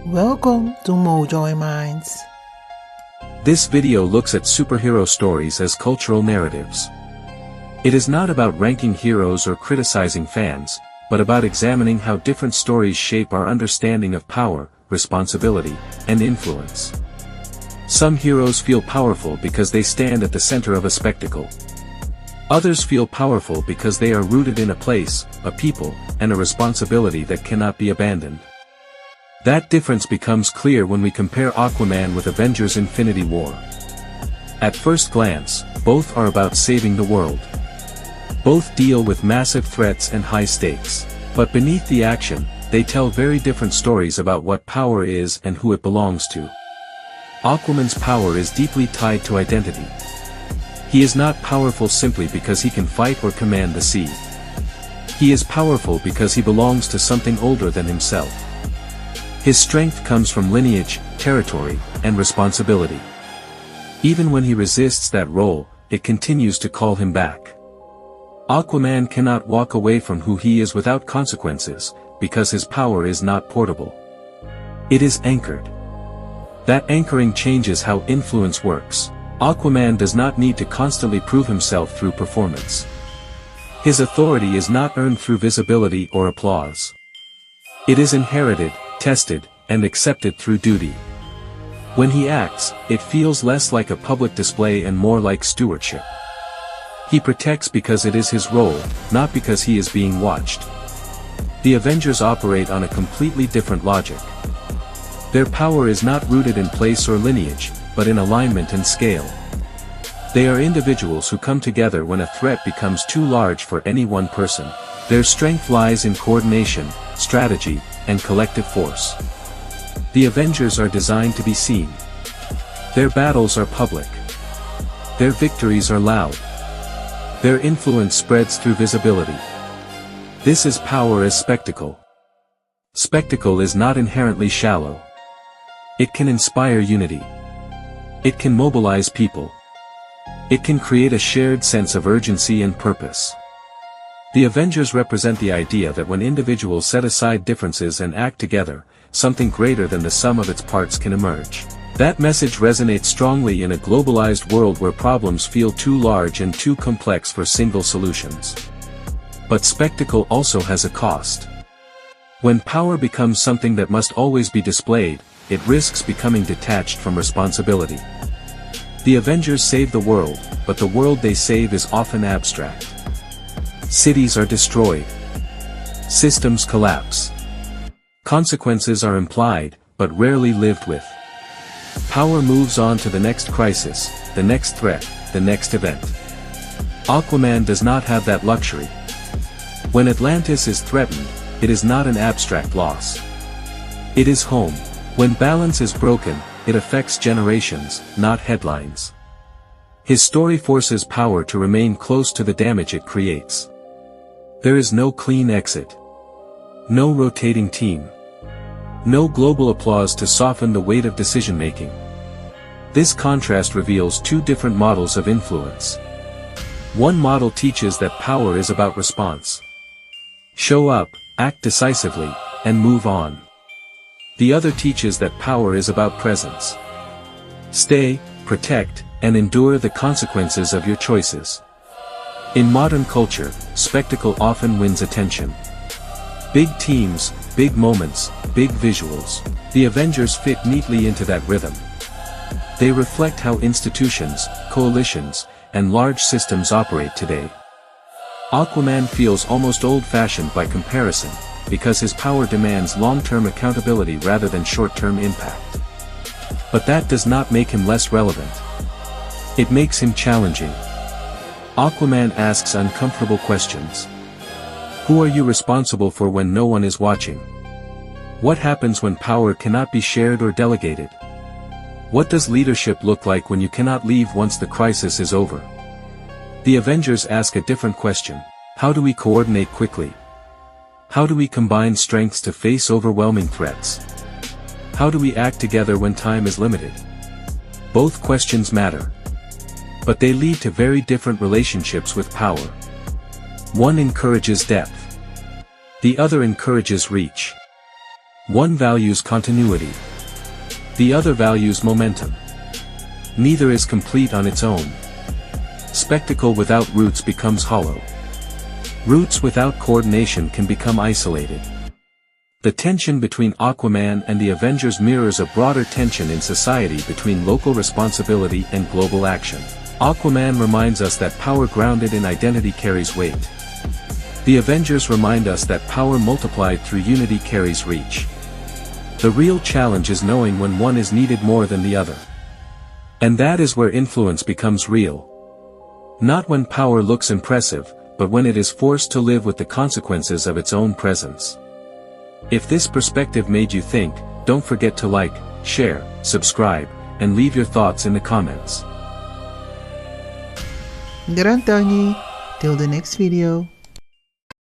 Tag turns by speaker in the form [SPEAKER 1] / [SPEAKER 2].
[SPEAKER 1] Welcome to Mojoyminds.
[SPEAKER 2] This video looks at superhero stories as cultural narratives. It is not about ranking heroes or criticizing fans, but about examining how different stories shape our understanding of power, responsibility, and influence. Some heroes feel powerful because they stand at the center of a spectacle. Others feel powerful because they are rooted in a place, a people, and a responsibility that cannot be abandoned. That difference becomes clear when we compare Aquaman with Avengers: Infinity War. At first glance, both are about saving the world. Both deal with massive threats and high stakes. But beneath the action, they tell very different stories about what power is and who it belongs to. Aquaman's power is deeply tied to identity. He is not powerful simply because he can fight or command the sea. He is powerful because he belongs to something older than himself. His strength comes from lineage, territory, and responsibility. Even when he resists that role, it continues to call him back. Aquaman cannot walk away from who he is without consequences, because his power is not portable. It is anchored. That anchoring changes how influence works. Aquaman does not need to constantly prove himself through performance. His authority is not earned through visibility or applause. It is inherited, tested, and accepted through duty. When he acts, it feels less like a public display and more like stewardship. He protects because it is his role, not because he is being watched. The Avengers operate on a completely different logic. Their power is not rooted in place or lineage, but in alignment and scale. They are individuals who come together when a threat becomes too large for any one person. Their strength lies in coordination, strategy, and collective force. The Avengers are designed to be seen. Their battles are public. Their victories are loud. Their influence spreads through visibility. This is power as spectacle. Spectacle is not inherently shallow. It can inspire unity. It can mobilize people. It can create a shared sense of urgency and purpose. The Avengers represent the idea that when individuals set aside differences and act together, something greater than the sum of its parts can emerge. That message resonates strongly in a globalized world where problems feel too large and too complex for single solutions. But spectacle also has a cost. When power becomes something that must always be displayed, it risks becoming detached from responsibility. The Avengers save the world, but the world they save is often abstract. Cities are destroyed. Systems collapse. Consequences are implied, but rarely lived with. Power moves on to the next crisis, the next threat, the next event. Aquaman does not have that luxury. When Atlantis is threatened, it is not an abstract loss. It is home. When balance is broken, it affects generations, not headlines. His story forces power to remain close to the damage it creates. There is no clean exit. No rotating team. No global applause to soften the weight of decision-making. This contrast reveals two different models of influence. One model teaches that power is about response. Show up, act decisively, and move on. The other teaches that power is about presence. Stay, protect, and endure the consequences of your choices. In modern culture, spectacle often wins attention. Big teams, big moments, big visuals. The Avengers fit neatly into that rhythm. They reflect how institutions, coalitions, and large systems operate today. Aquaman feels almost old-fashioned by comparison, because his power demands long-term accountability rather than short-term impact. But that does not make him less relevant. It makes him challenging. Aquaman asks uncomfortable questions. Who are you responsible for when no one is watching? What happens when power cannot be shared or delegated? What does leadership look like when you cannot leave once the crisis is over? The Avengers ask a different question. How do we coordinate quickly? How do we combine strengths to face overwhelming threats? How do we act together when time is limited? Both questions matter. But they lead to very different relationships with power. One encourages depth. The other encourages reach. One values continuity. The other values momentum. Neither is complete on its own. Spectacle without roots becomes hollow. Roots without coordination can become isolated. The tension between Aquaman and the Avengers mirrors a broader tension in society between local responsibility and global action. Aquaman reminds us that power grounded in identity carries weight. The Avengers remind us that power multiplied through unity carries reach. The real challenge is knowing when one is needed more than the other. And that is where influence becomes real. Not when power looks impressive, but when it is forced to live with the consequences of its own presence. If this perspective made you think, don't forget to like, share, subscribe, and leave your thoughts in the comments.
[SPEAKER 1] Garantani, till the next video.